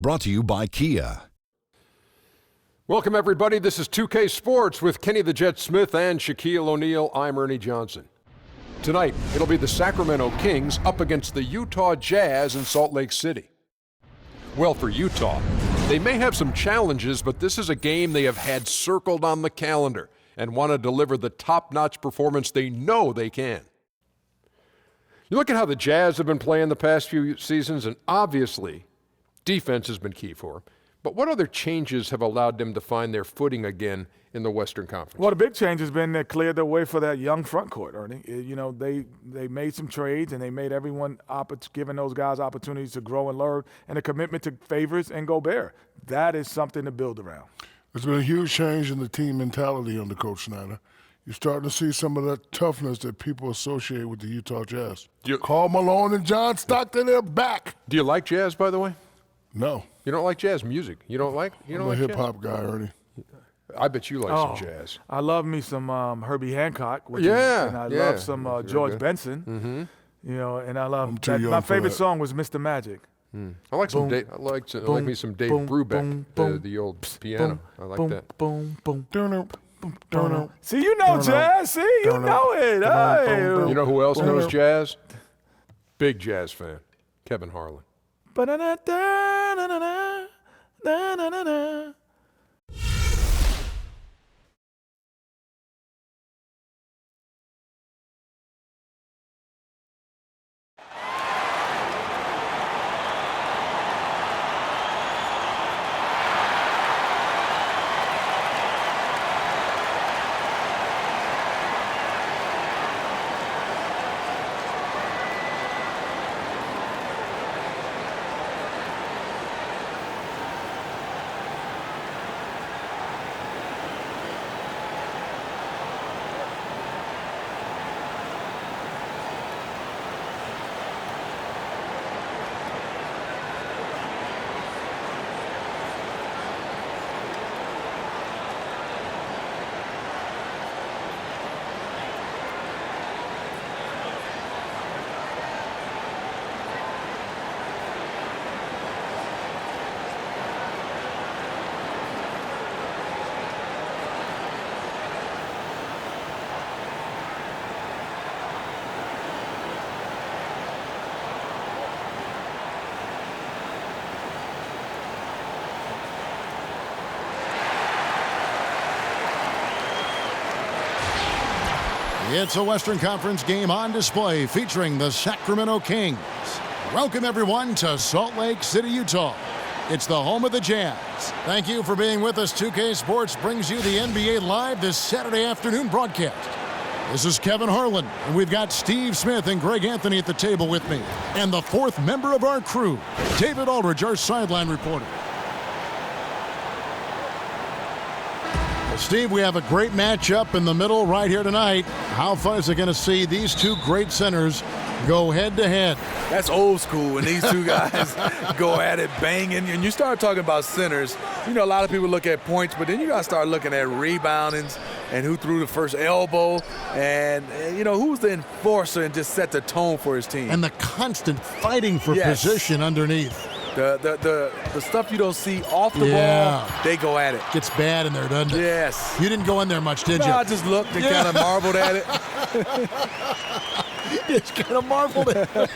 Brought to you by Kia. Welcome, everybody. This is 2K Sports with Kenny the Jet Smith and Shaquille O'Neal. I'm Ernie Johnson. Tonight, it'll be the Sacramento Kings up against the Utah Jazz in Salt Lake City. Well, for Utah, they may have some challenges, but this is a game they have had circled on the calendar and want to deliver the top-notch performance they know they can. You look at how the Jazz have been playing the past few seasons, and obviously, defense has been key for them. But what other changes have allowed them to find their footing again in the Western Conference? Well, the big change has been they cleared the way for that young front court, Ernie. You know, they made some trades, and they made everyone giving those guys opportunities to grow and learn, and a commitment to Favors and Gobert. That is something to build around. There's been a huge change in the team mentality under Coach Snyder. You're starting to see some of that toughness that people associate with the Utah Jazz. Karl Malone and John Stockton, they're back. Do you like jazz, by the way? No. You don't like jazz music? You don't like? I'm a hip-hop guy, Ernie. I bet you like some jazz. I love me some Herbie Hancock. And I love some George Benson. Mm-hmm. You know, and I love my favorite song was Mr. Magic. I like some Dave. I like me some Dave Brubeck, the old piano. I like that. Boom, boom, boom. See, you know jazz. See, you know it. Hey. You know who else knows jazz? Big jazz fan, Kevin Harlan. It's a Western Conference game on display featuring the Sacramento Kings. Welcome, everyone, to Salt Lake City, Utah. It's the home of the Jazz. Thank you for being with us. 2K Sports brings you the NBA Live this Saturday afternoon broadcast. This is Kevin Harlan, and we've got Steve Smith and Greg Anthony at the table with me. And the fourth member of our crew, David Aldridge, our sideline reporter. Steve, we have a great matchup in the middle right here tonight. How fun is it going to see these two great centers go head-to-head? That's old school when these two guys go at it banging. And you start talking about centers, you know, a lot of people look at points, but then you got to start looking at reboundings and who threw the first elbow and, you know, who's the enforcer and just set the tone for his team. And the constant fighting for position underneath. The stuff you don't see off the ball, they go at it. Gets bad in there, doesn't it? Yes. You didn't go in there much, did you? No, I just looked and kind of marveled at it. Just kind of marveled at it.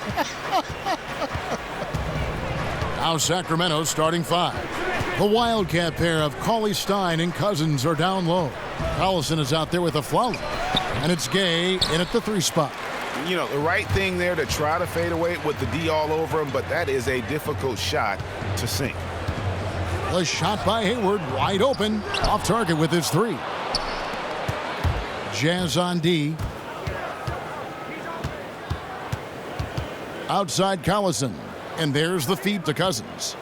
Now Sacramento starting five. The Wildcat pair of Cauley-Stein and Cousins are down low. Collison is out there with a floater. And it's Gay in at the 3 spot. You know, the right thing there to try to fade away with the D all over him, but that is a difficult shot to sink. The shot by Hayward, wide open, off target with his 3. Jazz on D. Outside Collison, and there's the feed to Cousins.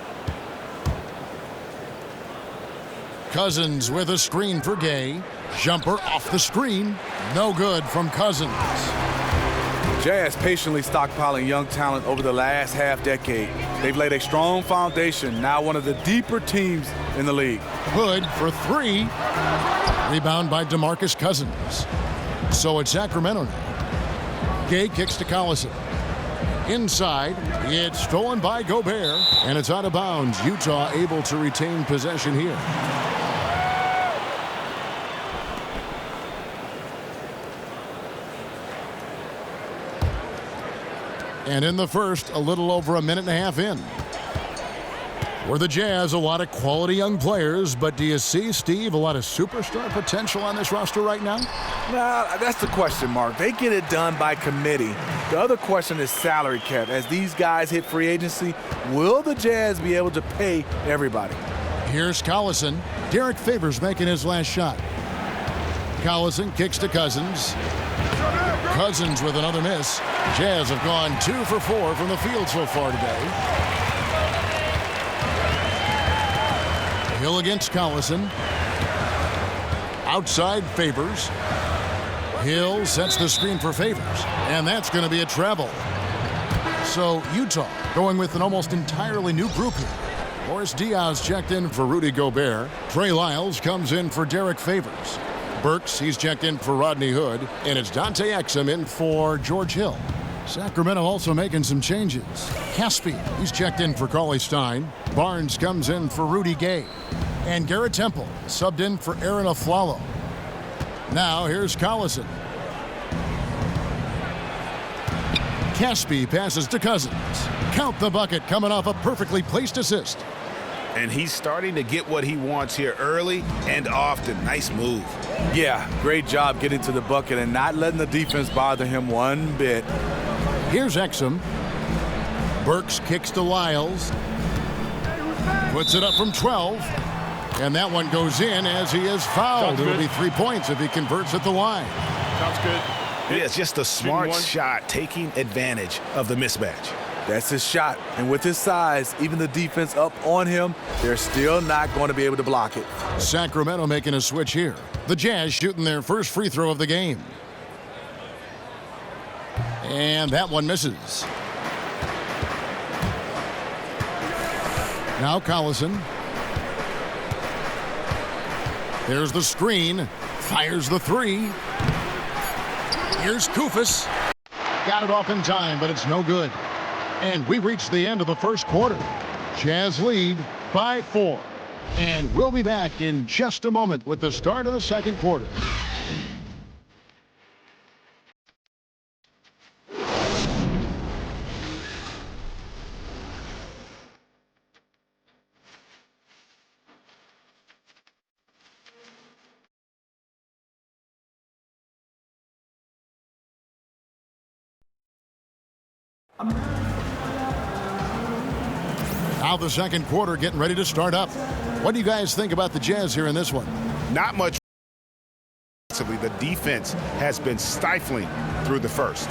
Cousins with a screen for Gay. Jumper off the screen, no good from Cousins. Jazz patiently stockpiling young talent over the last half-decade. They've laid a strong foundation, now one of the deeper teams in the league. Hood for 3. Rebound by DeMarcus Cousins. So it's Sacramento now. Gay kicks to Collison. Inside, it's stolen by Gobert, and it's out of bounds. Utah able to retain possession here. And in the first, a little over a minute and a half in. For the Jazz, a lot of quality young players, but do you see, Steve, a lot of superstar potential on this roster right now? Nah, that's the question, Mark. They get it done by committee. The other question is salary cap. As these guys hit free agency, will the Jazz be able to pay everybody? Here's Collison. Derek Favors making his last shot. Collison kicks to Cousins. Cousins with another miss. Jazz have gone 2 for 4 from the field so far today. Hill against Collison. Outside Favors. Hill sets the screen for Favors. And that's going to be a travel. So Utah going with an almost entirely new group here. Boris Diaz checked in for Rudy Gobert. Trey Lyles comes in for Derek Favors. Burks, he's checked in for Rodney Hood. And it's Dante Exum in for George Hill. Sacramento also making some changes. Caspi, he's checked in for Cauley Stein. Barnes comes in for Rudy Gay. And Garrett Temple subbed in for Aaron Aflalo. Now here's Collison. Caspi passes to Cousins. Count the bucket coming off a perfectly placed assist. And he's starting to get what he wants here early and often. Nice move. Yeah, great job getting to the bucket and not letting the defense bother him one bit. Here's Exum. Burks kicks to Lyles. Puts it up from 12. And that one goes in as he is fouled. It'll be 3 points if he converts at the line. Sounds good. Yeah, it's just a smart shot, taking advantage of the mismatch. That's his shot. And with his size, even the defense up on him, they're still not going to be able to block it. Sacramento making a switch here. The Jazz shooting their first free throw of the game. And that one misses. Now Collison. There's the screen. Fires the three. Here's Koufos. Got it off in time, but it's no good. And we reached the end of the first quarter. Jazz lead by 4. And we'll be back in just a moment with the start of the second quarter. Now the second quarter getting ready to start up. What do you guys think about the Jazz here in this one? Not much. The defense has been stifling through the first.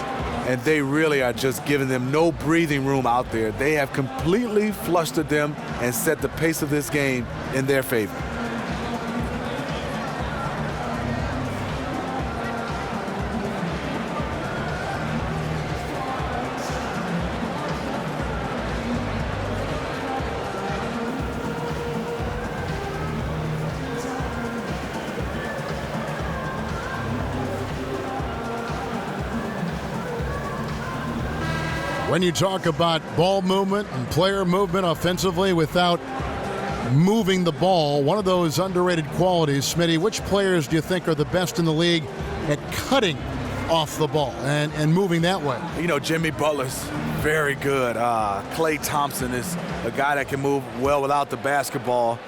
And they really are just giving them no breathing room out there. They have completely flustered them and set the pace of this game in their favor. When you talk about ball movement and player movement offensively without moving the ball, one of those underrated qualities, Smitty, which players do you think are the best in the league at cutting off the ball and moving that way? You know, Jimmy Butler's very good. Klay Thompson is a guy that can move well without the basketball.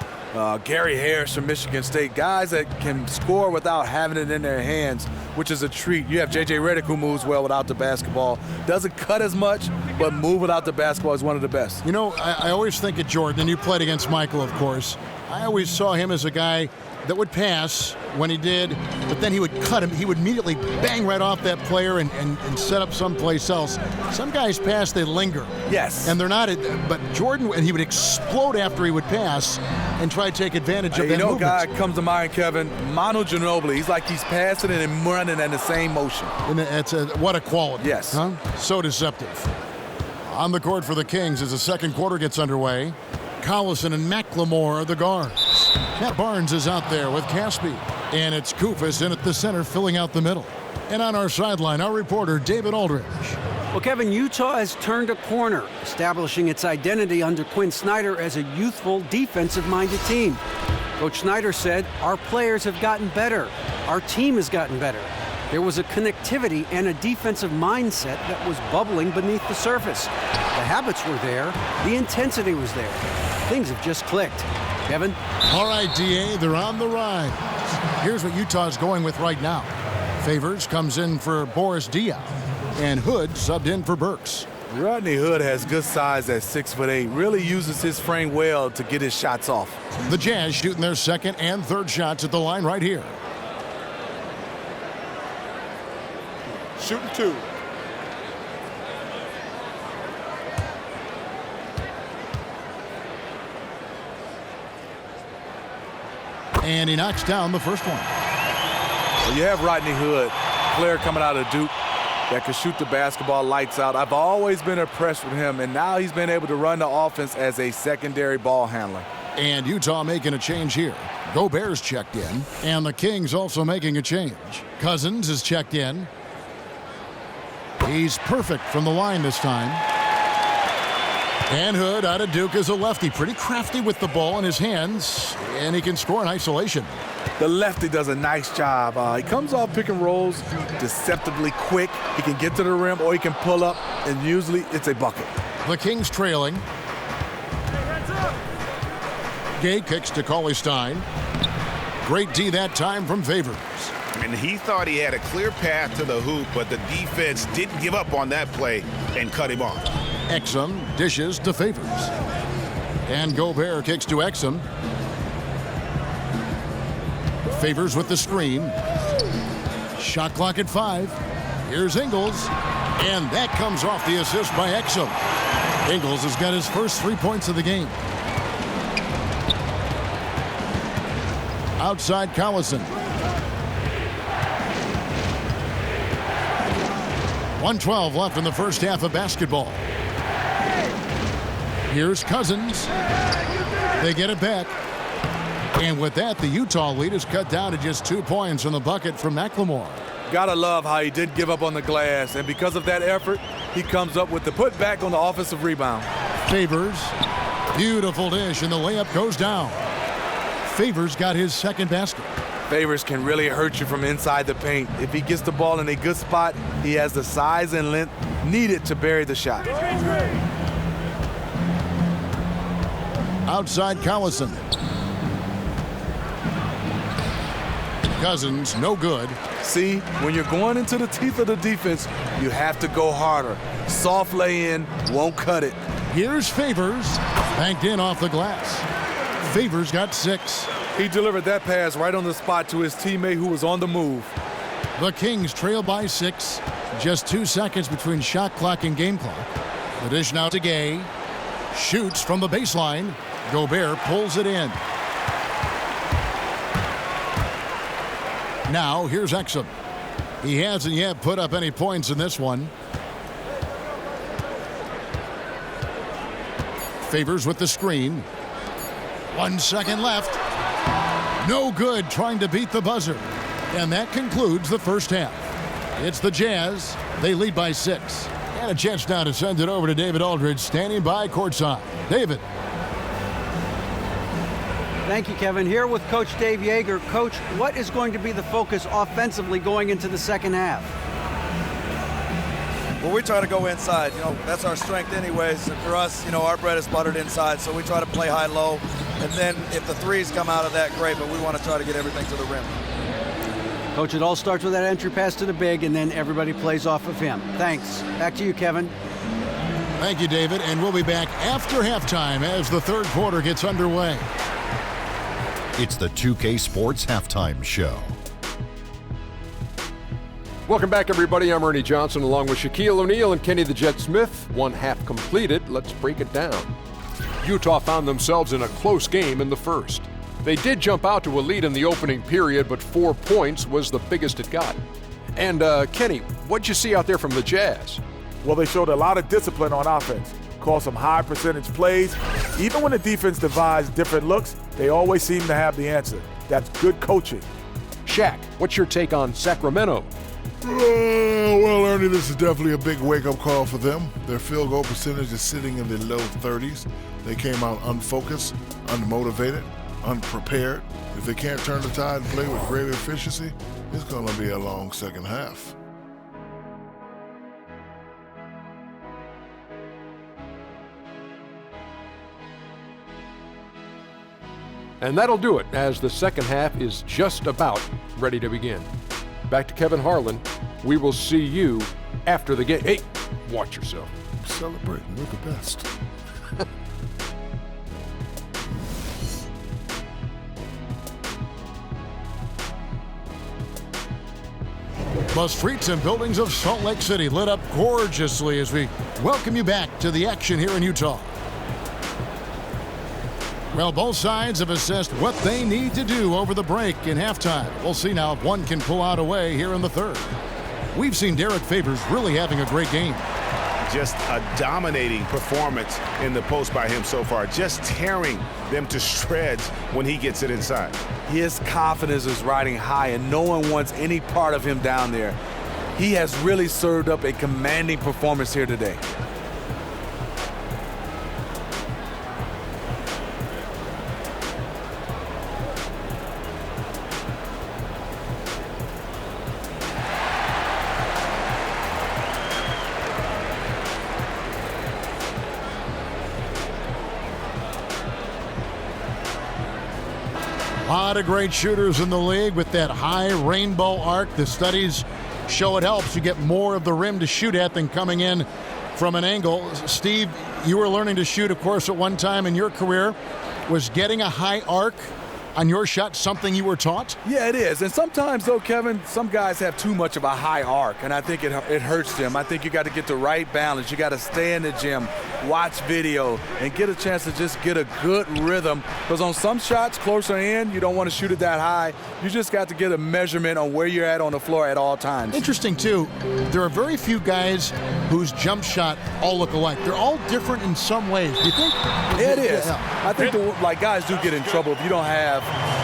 Gary Harris from Michigan State, guys that can score without having it in their hands, which is a treat. You have J.J. Redick, who moves well without the basketball. Doesn't cut as much, but move without the basketball is one of the best. You know, I always think of Jordan, and you played against Michael, of course. I always saw him as a guy that would pass when he did, but then he would cut him. He would immediately bang right off that player and set up someplace else. Some guys pass, they linger. Yes. And they're not, but Jordan, and he would explode after he would pass and try to take advantage of that movement. movement. You know, guy comes to mind, Kevin, Manu Ginobili. He's like he's passing it and running in the same motion. And what a quality. Yes. Huh? So deceptive. On the court for the Kings as the second quarter gets underway. Collison and McLemore are the guards. Matt Barnes is out there with Caspi. And it's Koufos in at the center filling out the middle. And on our sideline, our reporter David Aldridge. Well, Kevin, Utah has turned a corner, establishing its identity under Quinn Snyder as a youthful, defensive-minded team. Coach Snyder said, "Our players have gotten better. Our team has gotten better." There was a connectivity and a defensive mindset that was bubbling beneath the surface. The habits were there. The intensity was there. Things have just clicked. Kevin? All right, DA, they're on the rise. Here's what Utah's going with right now. Favors comes in for Boris Diaw, and Hood subbed in for Burks. Rodney Hood has good size at 6'8", really uses his frame well to get his shots off. The Jazz shooting their second and third shots at the line right here. Shooting 2. And he knocks down the first one. Well, you have Rodney Hood, player coming out of Duke that can shoot the basketball lights out. I've always been impressed with him, and now he's been able to run the offense as a secondary ball handler. And Utah making a change here. Gobert's checked in, and the Kings also making a change. Cousins is checked in. He's perfect from the line this time. And Hood out of Duke is a lefty. Pretty crafty with the ball in his hands, and he can score in isolation. The lefty does a nice job. He comes off pick and rolls deceptively quick. He can get to the rim or he can pull up, and usually it's a bucket. The Kings trailing. Gay kicks to Cauley Stein. Great D that time from Favors. And he thought he had a clear path to the hoop, but the defense didn't give up on that play and cut him off. Exum dishes to Favors. And Gobert kicks to Exum. Favors with the screen. Shot clock at 5. Here's Ingles. And that comes off the assist by Exum. Ingles has got his first 3 points of the game. Outside Collison. 1:12 left in the first half of basketball. Here's Cousins. They get it back. And with that, the Utah lead is cut down to just 2 points from the bucket from McLemore. Gotta love how he did give up on the glass, and because of that effort, he comes up with the putback on the offensive rebound. Favors. Beautiful dish, and the layup goes down. Favors got his second basket. Favors can really hurt you from inside the paint. If he gets the ball in a good spot, he has the size and length needed to bury the shot. Outside Collison. Cousins, no good. See, when you're going into the teeth of the defense, you have to go harder. Soft lay-in won't cut it. Here's Favors. Banked in off the glass. Favors got 6. He delivered that pass right on the spot to his teammate who was on the move. The Kings trail by 6. Just 2 seconds between shot clock and game clock. The dish now to Gay. Shoots from the baseline. Gobert pulls it in. Now here's Exum. He hasn't yet put up any points in this one. Favors with the screen. 1 second left. No good trying to beat the buzzer. And that concludes the first half. It's the Jazz. They lead by 6. And a chance now to send it over to David Aldridge, standing by courtside. David. Thank you, Kevin. Here with Coach Dave Yeager. Coach, what is going to be the focus offensively going into the second half? Well, we try to go inside. That's our strength anyways. And for us, our bread is buttered inside, so we try to play high-low. And then if the threes come out of that, great, but we want to try to get everything to the rim. Coach, it all starts with that entry pass to the big, and then everybody plays off of him. Thanks. Back to you, Kevin. Thank you, David. And we'll be back after halftime as the third quarter gets underway. It's the 2K Sports Halftime Show. Welcome back, everybody. I'm Ernie Johnson along with Shaquille O'Neal and Kenny the Jet Smith. 1 half completed. Let's break it down. Utah found themselves in a close game in the first. They did jump out to a lead in the opening period, but 4 points was the biggest it got. And Kenny, what'd you see out there from the Jazz? Well, they showed a lot of discipline on offense. Called some high percentage plays. Even when the defense devised different looks, they always seem to have the answer. That's good coaching. Shaq, what's your take on Sacramento? Well, Ernie, this is definitely a big wake-up call for them. Their field goal percentage is sitting in the low 30s. They came out unfocused, unmotivated, unprepared. If they can't turn the tide and play with great efficiency, it's going to be a long second half. And that'll do it, as the second half is just about ready to begin. Back to Kevin Harlan. We will see you after the game. Hey, watch yourself. Celebrating, we're the best. The streets and buildings of Salt Lake City lit up gorgeously as we welcome you back to the action here in Utah. Well, both sides have assessed what they need to do over the break in halftime. We'll see now if one can pull out a way here in the third. We've seen Derek Favors really having a great game. Just a dominating performance in the post by him so far, just tearing them to shreds when he gets it inside. His confidence is riding high, and no one wants any part of him down there. He has really served up a commanding performance here today. A lot of great shooters in the league with that high rainbow arc. The studies show it helps. You get more of the rim to shoot at than coming in from an angle. Steve, you were learning to shoot, of course, at one time in your career. Was getting a high arc on your shot something you were taught? Yeah, it is. And sometimes, though, Kevin, some guys have too much of a high arc, and I think it hurts them. I think you got to get the right balance. You got to stay in the gym, watch video, and get a chance to just get a good rhythm. Because on some shots closer in, you don't want to shoot it that high. You just got to get a measurement on where you're at on the floor at all times. Interesting, too. There are very few guys whose jump shot all look alike. They're all different in some ways. Do you think? It is. Yeah. I think guys do get in trouble if you don't have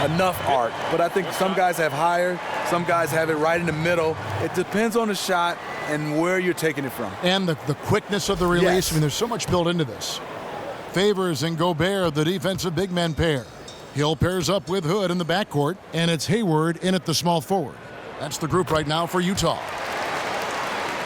enough arc. But I think some guys have higher, some guys have it right in the middle. It depends on the shot and where you're taking it from. And the quickness of the release. Yes. I mean, there's so much built into this. Favors and Gobert, the defensive big men pair. Hill pairs up with Hood in the backcourt, and it's Hayward in at the small forward. That's the group right now for Utah.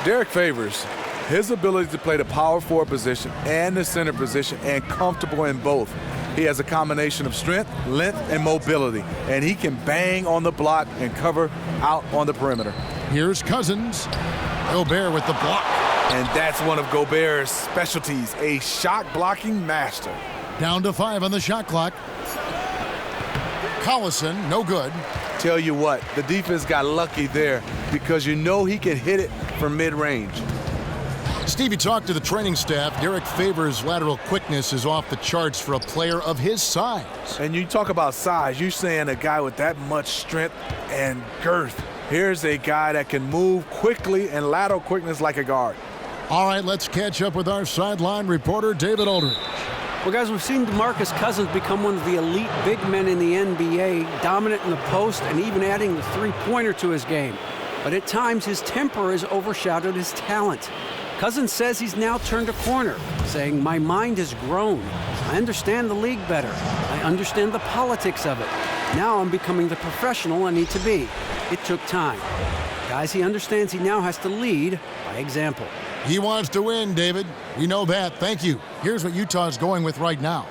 Derek Favors, his ability to play the power forward position and the center position and comfortable in both. He has a combination of strength, length, and mobility, and he can bang on the block and cover out on the perimeter. Here's Cousins. Gobert with the block. And that's one of Gobert's specialties, a shot blocking master. Down to 5 on the shot clock. Collison, no good. Tell you what, the defense got lucky there because you know he can hit it from mid-range. Stevie talked to the training staff. Derek Favors' lateral quickness is off the charts for a player of his size. And you talk about size, you're saying a guy with that much strength and girth. Here's a guy that can move quickly and lateral quickness like a guard. All right, let's catch up with our sideline reporter, David Aldridge. Well, guys, we've seen DeMarcus Cousins become one of the elite big men in the NBA, dominant in the post and even adding the three-pointer to his game. But at times, his temper has overshadowed his talent. Cousins says he's now turned a corner, saying, "My mind has grown. I understand the league better. I understand the politics of it. Now I'm becoming the professional I need to be. It took time." Guys, he understands he now has to lead by example. He wants to win, David. We know that. Thank you. Here's what Utah's going with right now.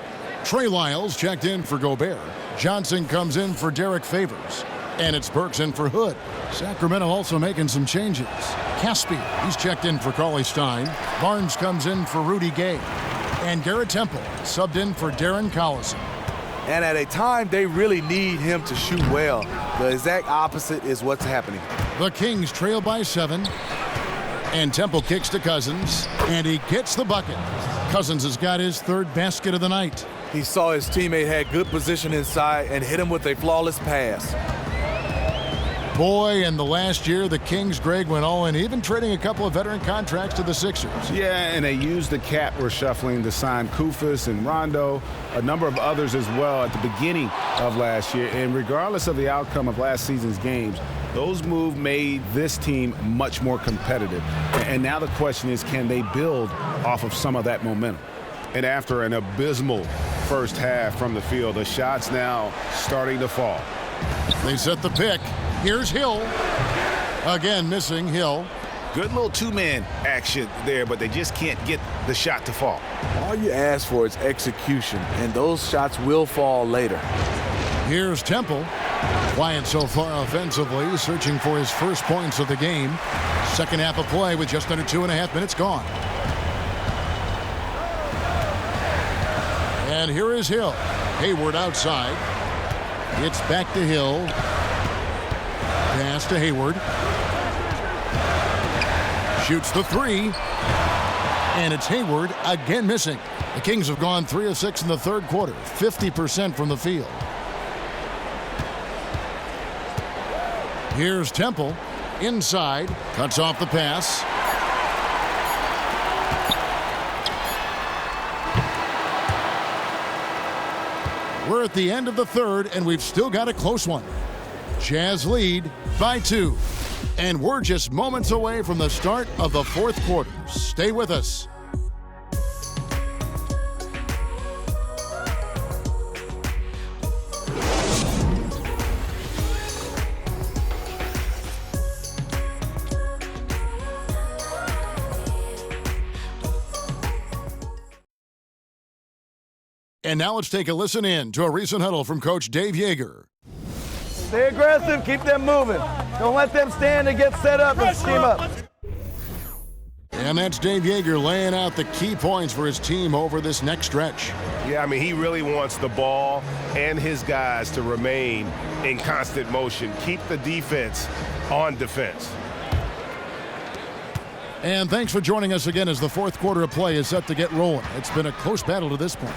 Trey Lyles checked in for Gobert. Johnson comes in for Derek Favors. And it's Burks in for Hood. Sacramento also making some changes. Caspi, he's checked in for Cauley Stein. Barnes comes in for Rudy Gay. And Garrett Temple subbed in for Darren Collison. And at a time they really need him to shoot well. The exact opposite is what's happening. The Kings trail by 7. And Temple kicks to Cousins. And he gets the bucket. Cousins has got his third basket of the night. He saw his teammate had good position inside and hit him with a flawless pass. Boy, in the last year, the Kings, Greg, went all in, even trading a couple of veteran contracts to the Sixers. Yeah, and they used the cap reshuffling to sign Kufis and Rondo, a number of others as well at the beginning of last year. And regardless of the outcome of last season's games, those moves made this team much more competitive. And now the question is, can they build off of some of that momentum? And after an abysmal first half from the field, the shots now starting to fall. They set the pick. Here's Hill. Again, missing Hill. Good little two-man action there, but they just can't get the shot to fall. All you ask for is execution, and those shots will fall later. Here's Temple. Quiet so far offensively, searching for his first points of the game. Second half of play with just under 2.5 minutes gone. And here is Hill. Hayward outside. It's back to Hill. Pass to Hayward. Shoots the three. And it's Hayward again missing. The Kings have gone 3 of 6 in the third quarter. 50% from the field. Here's Temple. Inside. Cuts off the pass. We're at the end of the third, and we've still got a close one. Jazz lead by 2. And we're just moments away from the start of the fourth quarter. Stay with us. And now let's take a listen in to a recent huddle from Coach Dave Yeager. Stay aggressive, keep them moving. Don't let them stand and get set up and scheme up. And that's Dave Yeager laying out the key points for his team over this next stretch. Yeah, I mean, he really wants the ball and his guys to remain in constant motion. Keep the defense on defense. And thanks for joining us again as the fourth quarter of play is set to get rolling. It's been a close battle to this point.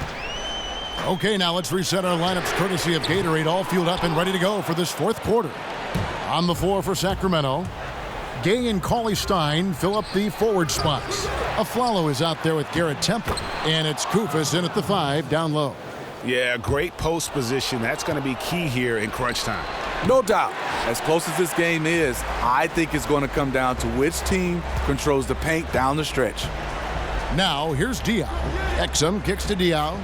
Okay, now let's reset our lineups courtesy of Gatorade, all fueled up and ready to go for this fourth quarter. On the floor for Sacramento, Gay and Cauley-Stein fill up the forward spots. Aflalo is out there with Garrett Temple, and it's Kufis in at the 5 down low. Yeah, great post position. That's going to be key here in crunch time. No doubt. As close as this game is, I think it's going to come down to which team controls the paint down the stretch. Now, here's Diaw. Exum kicks to Diaw.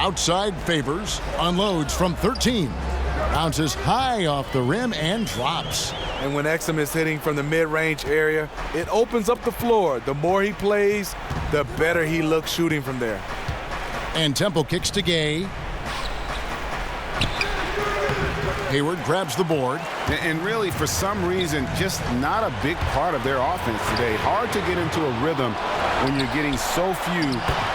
Outside Favors, unloads from 13. Bounces high off the rim and drops. And when Exum is hitting from the mid-range area, it opens up the floor. The more he plays, the better he looks shooting from there. And Temple kicks to Gay. Hayward grabs the board. And really, for some reason, just not a big part of their offense today. Hard to get into a rhythm when you're getting so few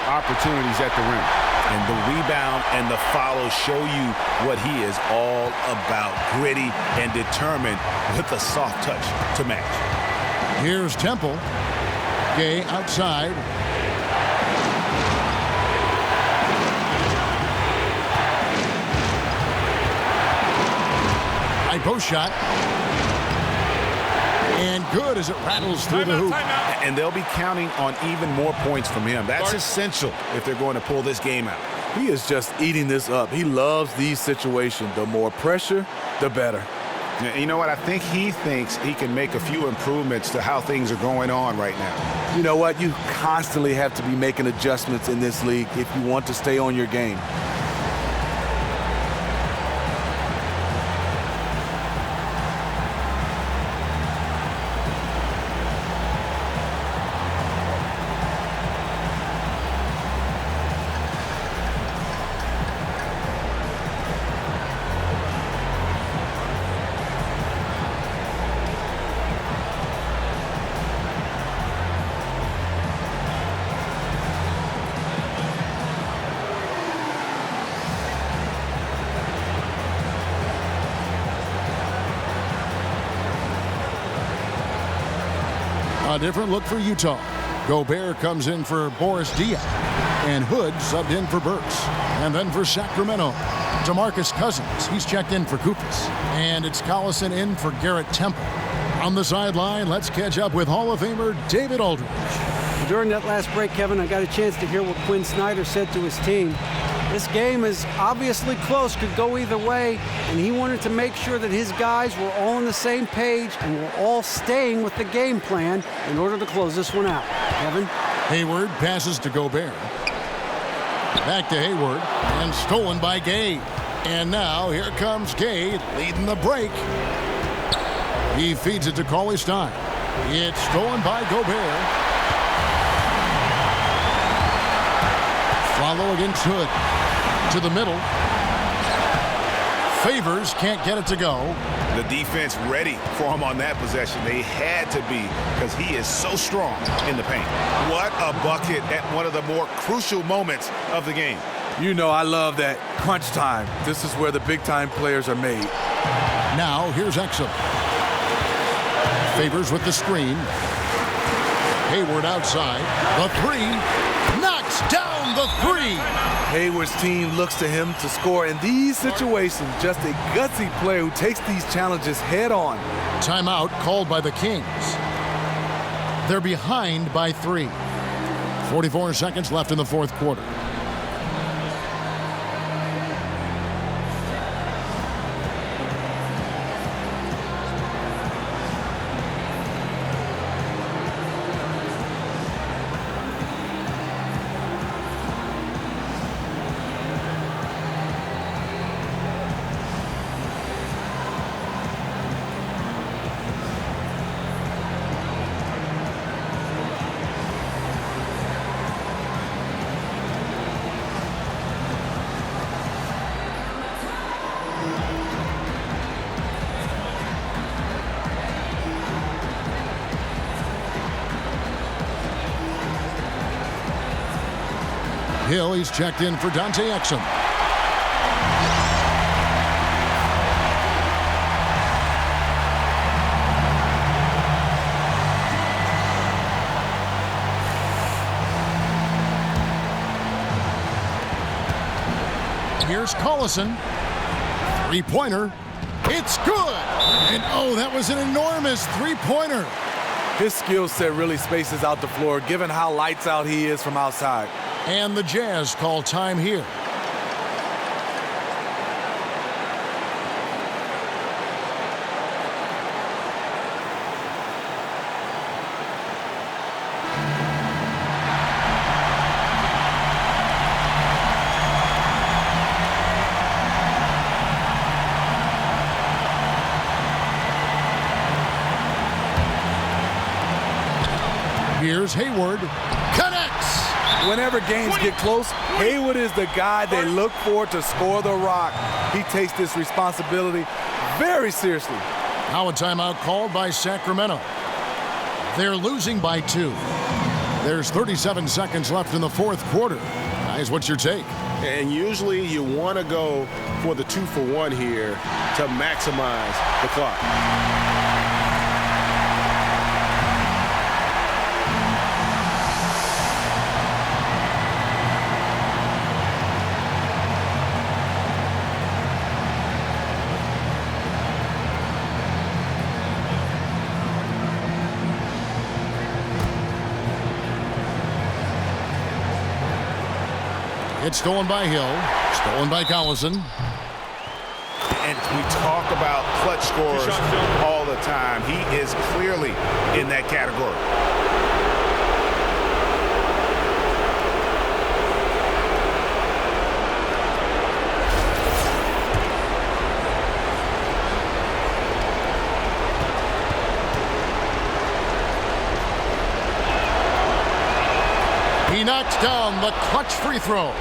opportunities at the rim. And the rebound and the follow show you what he is all about. Gritty and determined with a soft touch to match. Here's Temple. Gay outside. High post shot. And good as it rattles through the hoop. And they'll be counting on even more points from him. That's essential if they're going to pull this game out. He is just eating this up. He loves these situations. The more pressure, the better. You know what? I think he thinks he can make a few improvements to how things are going on right now. You know what? You constantly have to be making adjustments in this league if you want to stay on your game. A different look for Utah. Gobert comes in for Boris Diaw. And Hood subbed in for Burks. And then for Sacramento, DeMarcus Cousins. He's checked in for Koufos. And it's Collison in for Garrett Temple. On the sideline, let's catch up with Hall of Famer David Aldridge. During that last break, Kevin, I got a chance to hear what Quinn Snyder said to his team. This game is obviously close, could go either way, and he wanted to make sure that his guys were all on the same page and were all staying with the game plan in order to close this one out. Kevin? Hayward passes to Gobert. Back to Hayward, and stolen by Gay. And now here comes Gay leading the break. He feeds it to Cauley-Stein. It's stolen by Gobert. Follow against Hood. To the middle. Favors can't get it to go. The defense ready for him on that possession. They had to be because he is so strong in the paint. What a bucket at one of the more crucial moments of the game. You know I love that crunch time. This is where the big-time players are made. Now here's Exum. Favors with the screen. Hayward outside. The three. Knocks down the three. Hayward's team looks to him to score in these situations. Just a gutsy player who takes these challenges head on. Timeout called by the Kings. They're behind by 3. 44 seconds left in the fourth quarter. Hill, he's checked in for Dante Exum. Here's Collison. Three-pointer. It's good. And oh, that was an enormous three-pointer. His skill set really spaces out the floor, given how lights out he is from outside. And the Jazz call time here. Here's Hayward. Connects! Whenever games get close, Hayward is the guy they look for to score the rock. He takes this responsibility very seriously. Now a timeout called by Sacramento. They're losing by 2. There's 37 seconds left in the fourth quarter. Guys, what's your take? And usually you want to go for the 2-for-1 here to maximize the clock. It's stolen by Hill, stolen by Collison. And we talk about clutch scorers all the time. He is clearly in that category. He knocks down the clutch free throw.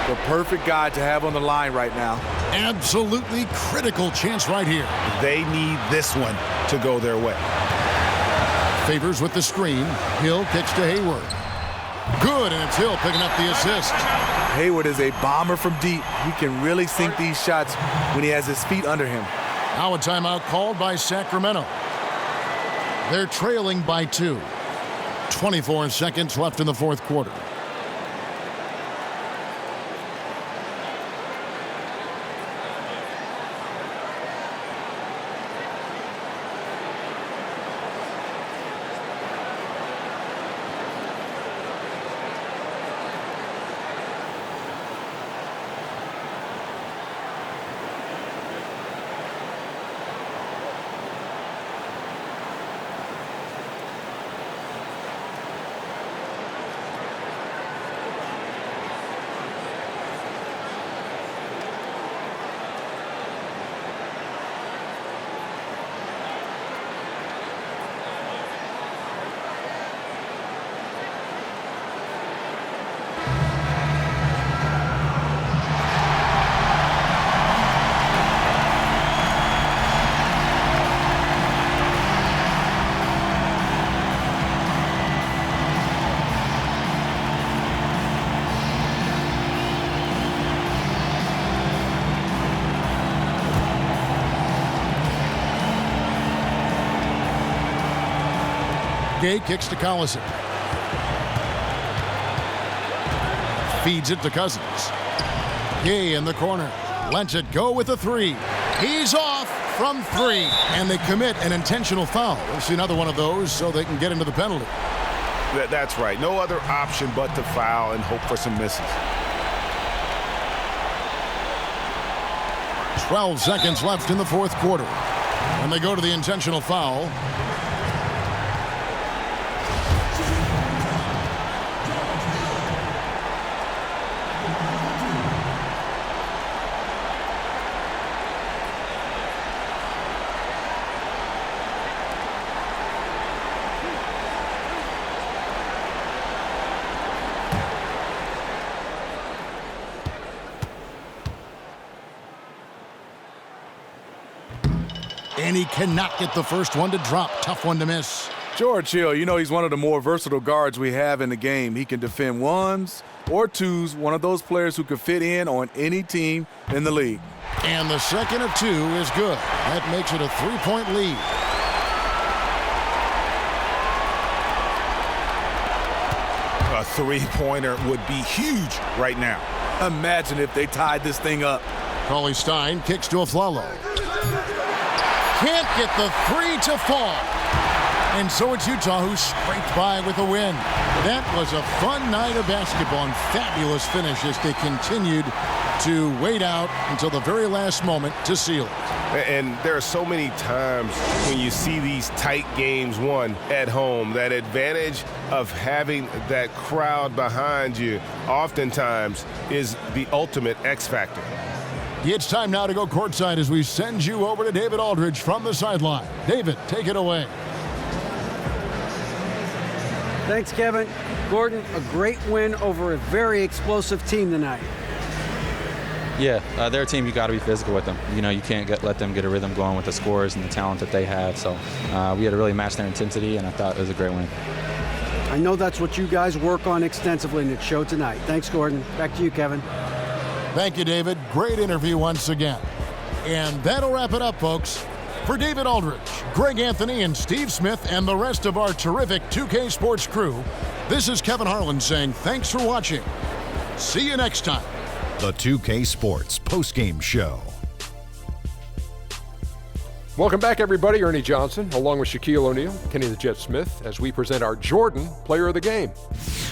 The perfect guy to have on the line right now. Absolutely critical chance right here. They need this one to go their way. Favors with the screen. Hill kicks to Hayward. Good, and it's Hill picking up the assist. Hayward is a bomber from deep. He can really sink these shots when he has his feet under him. Now a timeout called by Sacramento. They're trailing by 2. 24 seconds left in the fourth quarter. Gay kicks to Collison. Feeds it to Cousins. Gay in the corner. Lets it go with a three. He's off from three. And they commit an intentional foul. We'll see another one of those so they can get into the penalty. That's right. No other option but to foul and hope for some misses. 12 seconds left in the fourth quarter. And they go to the intentional foul. And he cannot get the first one to drop. Tough one to miss. George Hill, you know, he's one of the more versatile guards we have in the game. He can defend ones or twos, one of those players who could fit in on any team in the league. And the second of two is good. That makes it a 3-point lead. A three-pointer would be huge right now. Imagine if they tied this thing up. Cauley Stein kicks to Aflalo. Can't get the three to fall. And so it's Utah who scraped by with a win. That was a fun night of basketball and fabulous finish as they continued to wait out until the very last moment to seal it. And there are so many times when you see these tight games won at home, that advantage of having that crowd behind you oftentimes is the ultimate X factor. It's time now to go courtside as we send you over to David Aldridge from the sideline. David, take it away. Thanks, Kevin. Gordon, a great win over a very explosive team tonight. Yeah, they're a team you got to be physical with them. You know, you can't let them get a rhythm going with the scores and the talent that they have. So we had to really match their intensity, and I thought it was a great win. I know that's what you guys work on extensively, and it showed tonight. Thanks, Gordon. Back to you, Kevin. Thank you, David. Great interview once again. And that'll wrap it up, folks. For David Aldridge, Greg Anthony, and Steve Smith, and the rest of our terrific 2K Sports crew, this is Kevin Harlan saying thanks for watching. See you next time. The 2K Sports postgame show. Welcome back, everybody. Ernie Johnson, along with Shaquille O'Neal, Kenny the Jet Smith, as we present our Jordan Player of the Game,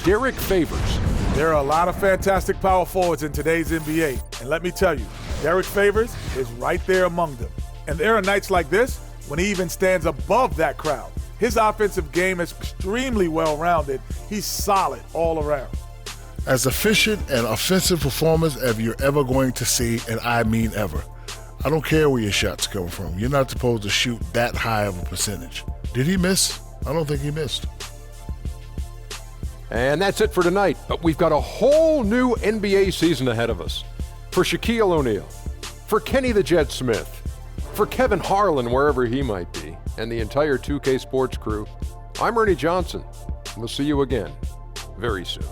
Derek Favors. There are a lot of fantastic power forwards in today's NBA. And let me tell you, Derek Favors is right there among them. And there are nights like this when he even stands above that crowd. His offensive game is extremely well-rounded. He's solid all around. As efficient and offensive performance as you're ever going to see, and I mean ever. I don't care where your shots come from. You're not supposed to shoot that high of a percentage. Did he miss? I don't think he missed. And that's it for tonight. But we've got a whole new NBA season ahead of us. For Shaquille O'Neal, for Kenny the Jet Smith, for Kevin Harlan, wherever he might be, and the entire 2K Sports crew, I'm Ernie Johnson. We'll see you again very soon.